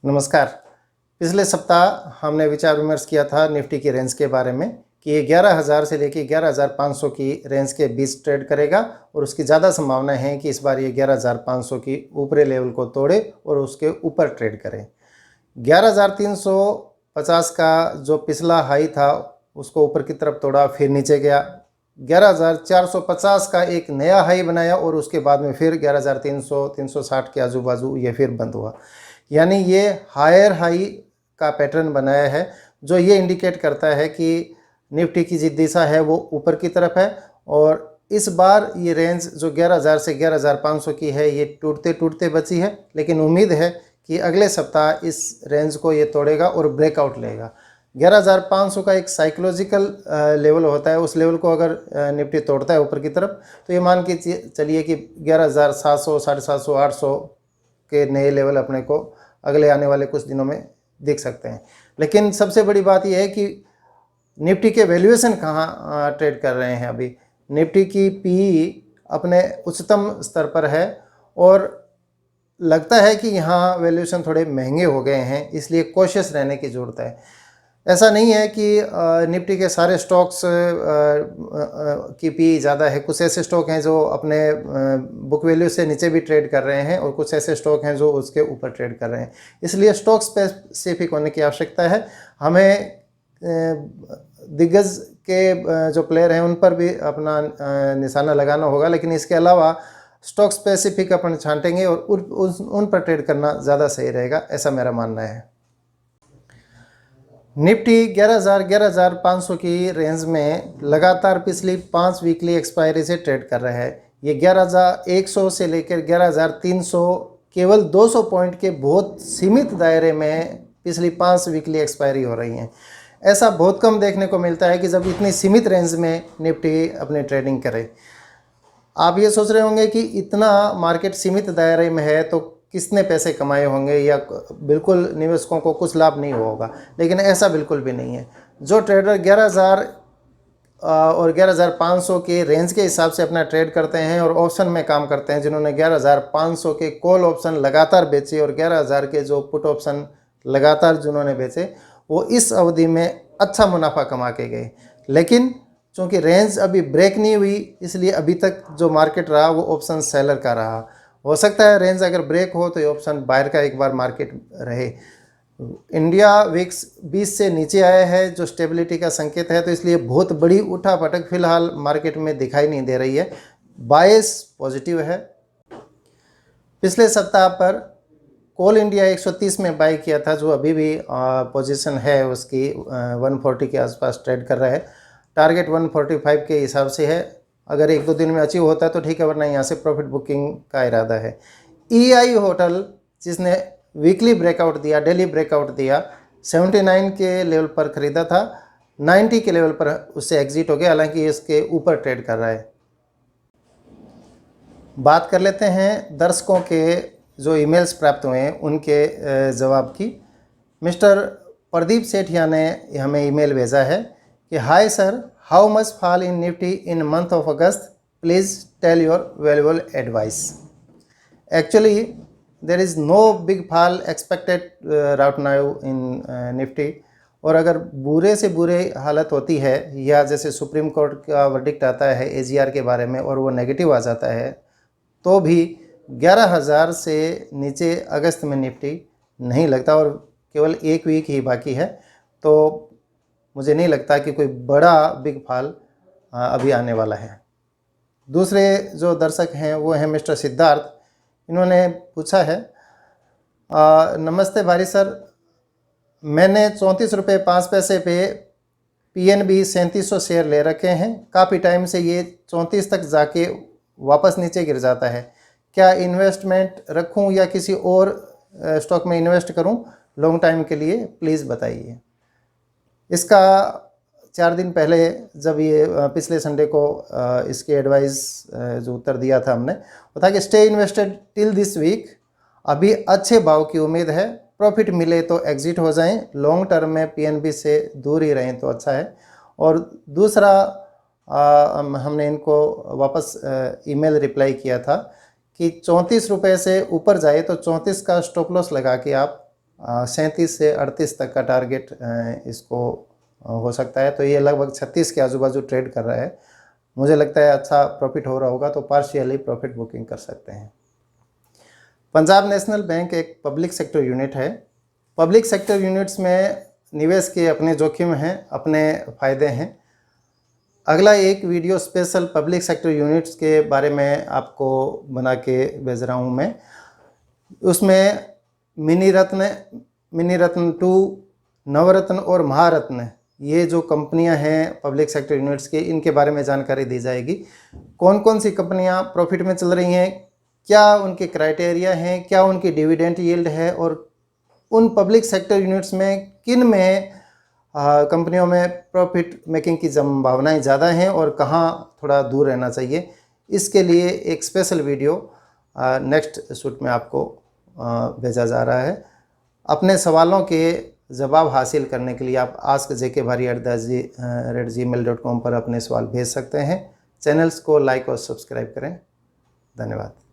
नमस्कार। पिछले सप्ताह हमने विचार विमर्श किया था निफ्टी की रेंज के बारे में कि ये 11,000 से लेकर 11,500 की रेंज के बीच ट्रेड करेगा और उसकी ज़्यादा संभावना है कि इस बार ये 11,500 की ऊपरी लेवल को तोड़े और उसके ऊपर ट्रेड करे। 11,350 का जो पिछला हाई था उसको ऊपर की तरफ तोड़ा, फिर नीचे गया। 11,450 का एक नया हाई बनाया और उसके बाद में फिर 11,300 360 के आजू बाजू ये फिर बंद हुआ। यानी ये हायर हाई का पैटर्न बनाया है, जो ये इंडिकेट करता है कि निफ्टी की जो दिशा है वो ऊपर की तरफ है। और इस बार ये रेंज जो 11,000 से 11,500 की है ये टूटते टूटते बची है, लेकिन उम्मीद है कि अगले सप्ताह इस रेंज को ये तोड़ेगा और ब्रेकआउट लेगा। 11,500 का एक साइकोलॉजिकल लेवल होता है, उस लेवल को अगर निफ्टी तोड़ता है ऊपर की तरफ तो ये मान के चलिए कि 11,700 750 800 के नए लेवल अपने को अगले आने वाले कुछ दिनों में देख सकते हैं। लेकिन सबसे बड़ी बात यह है कि निफ्टी के वैल्यूएशन कहाँ ट्रेड कर रहे हैं। अभी निफ्टी की पीई अपने उच्चतम स्तर पर है और लगता है कि यहाँ वैल्यूएशन थोड़े महंगे हो गए हैं, इसलिए कॉशियस रहने की ज़रूरत है। ऐसा नहीं है कि निफ्टी के सारे स्टॉक्स की पी ज़्यादा है। कुछ ऐसे स्टॉक हैं जो अपने बुक वैल्यू से नीचे भी ट्रेड कर रहे हैं और कुछ ऐसे स्टॉक हैं जो उसके ऊपर ट्रेड कर रहे हैं। इसलिए स्टॉक स्पेसिफिक होने की आवश्यकता है। हमें दिग्गज के जो प्लेयर हैं उन पर भी अपना निशाना लगाना होगा, लेकिन इसके अलावा स्टॉक स्पेसिफिक अपन छांटेंगे और उन पर ट्रेड करना ज़्यादा सही रहेगा, ऐसा मेरा मानना है। निफ्टी 11,500 की रेंज में लगातार पिछली 5 वीकली एक्सपायरी से ट्रेड कर रहा है। ये 11,100 से लेकर 11,300 केवल 200 पॉइंट के बहुत सीमित दायरे में पिछली 5 वीकली एक्सपायरी हो रही हैं। ऐसा बहुत कम देखने को मिलता है कि जब इतनी सीमित रेंज में निफ्टी अपनी ट्रेडिंग करे। आप ये सोच रहे होंगे कि इतना मार्केट सीमित दायरे में है तो किसने पैसे कमाए होंगे या बिल्कुल निवेशकों को कुछ लाभ नहीं होगा, लेकिन ऐसा बिल्कुल भी नहीं है। जो ट्रेडर 11,000 और 11,500 के रेंज के हिसाब से अपना ट्रेड करते हैं और ऑप्शन में काम करते हैं, जिन्होंने 11,500 के कॉल ऑप्शन लगातार बेचे और 11,000 के जो पुट ऑप्शन लगातार जिन्होंने बेचे, वो इस अवधि में अच्छा मुनाफा कमा के गए। लेकिन चूँकि रेंज अभी ब्रेक नहीं हुई, इसलिए अभी तक जो मार्केट रहा वो ऑप्शन सेलर का रहा। हो सकता है रेंज अगर ब्रेक हो तो ये ऑप्शन बायर का एक बार मार्केट रहे। इंडिया विक्स 20 से नीचे आया है, जो स्टेबिलिटी का संकेत है, तो इसलिए बहुत बड़ी उठापटक फिलहाल मार्केट में दिखाई नहीं दे रही है। बायस पॉजिटिव है। पिछले सप्ताह पर कोल इंडिया 130 में बाय किया था, जो अभी भी पोजीशन है उसकी 140 के आसपास ट्रेड कर रहा है। टारगेट 145 के हिसाब से है। अगर 1-2 दिन में अचीव होता है तो ठीक है, वरना यहाँ से प्रॉफिट बुकिंग का इरादा है। EI होटल जिसने वीकली ब्रेकआउट दिया, डेली ब्रेकआउट दिया, 79 के लेवल पर ख़रीदा था, 90 के लेवल पर उससे एग्जिट हो गया, हालांकि इसके ऊपर ट्रेड कर रहा है। बात कर लेते हैं दर्शकों के जो ईमेल्स प्राप्त हुए हैं उनके जवाब की। मिस्टर प्रदीप सेठिया ने हमें ईमेल भेजा है कि hi sir, how much fall in Nifty in month of August, please tell your valuable advice. Actually there is no big fall expected right now in Nifty. और अगर बुरे से बुरे हालत होती है या जैसे सुप्रीम कोर्ट का वर्डिक्ट आता है AGR के बारे में और वो नेगेटिव आ जाता है, तो भी 11,000 से नीचे अगस्त में निफ्टी नहीं लगता और केवल 1 वीक ही बाकी है। तो मुझे नहीं लगता कि कोई बड़ा बिग फॉल अभी आने वाला है। दूसरे जो दर्शक हैं वो हैं मिस्टर सिद्धार्थ। इन्होंने पूछा है, नमस्ते भारी सर, मैंने 34 रुपये 5 पैसे पे PNB 3700 शेयर ले रखे हैं। काफ़ी टाइम से ये 34 तक जाके वापस नीचे गिर जाता है। क्या इन्वेस्टमेंट रखूं या किसी और स्टॉक में इन्वेस्ट करूं लॉन्ग टाइम के लिए, प्लीज़ बताइए। इसका 4 दिन पहले जब ये पिछले संडे को इसके एडवाइस जो उत्तर दिया था हमने, वो था कि stay invested till this week. अभी अच्छे भाव की उम्मीद है, प्रॉफिट मिले तो एग्जिट हो जाएं, लॉन्ग टर्म में PNB से दूर ही रहें तो अच्छा है। और दूसरा हमने इनको वापस ईमेल रिप्लाई किया था कि 34 रुपये से ऊपर जाए तो 34 का स्टॉप लॉस लगा के आप 37 से 38 तक का टारगेट इसको हो सकता है। तो ये लगभग 36 के आजू बाजू ट्रेड कर रहा है। मुझे लगता है अच्छा प्रॉफिट हो रहा होगा, तो पार्शियली प्रॉफिट बुकिंग कर सकते हैं। पंजाब नेशनल बैंक एक पब्लिक सेक्टर यूनिट है। पब्लिक सेक्टर यूनिट्स में निवेश के अपने जोखिम हैं, अपने फ़ायदे हैं। अगला एक video special public sector units के बारे में आपको बना के भेज रहा हूँ मैं। उसमें मिनी रत्न 2, नवरत्न और महारत्न, ये जो कंपनियां हैं पब्लिक सेक्टर यूनिट्स के, इनके बारे में जानकारी दी जाएगी। कौन कौन सी कंपनियां प्रॉफिट में चल रही हैं, क्या उनके क्राइटेरिया हैं, क्या उनकी डिविडेंड यील्ड है, और उन पब्लिक सेक्टर यूनिट्स में किन में कंपनियों में प्रॉफिट मेकिंग की संभावनाएं ज़्यादा हैं और कहाँ थोड़ा दूर रहना चाहिए। इसके लिए एक स्पेशल वीडियो नेक्स्ट शूट में आपको भेजा जा रहा है। अपने सवालों के जवाब हासिल करने के लिए आप askjkbhari@gmail.com पर अपने सवाल भेज सकते हैं। चैनल्स को लाइक और सब्सक्राइब करें। धन्यवाद।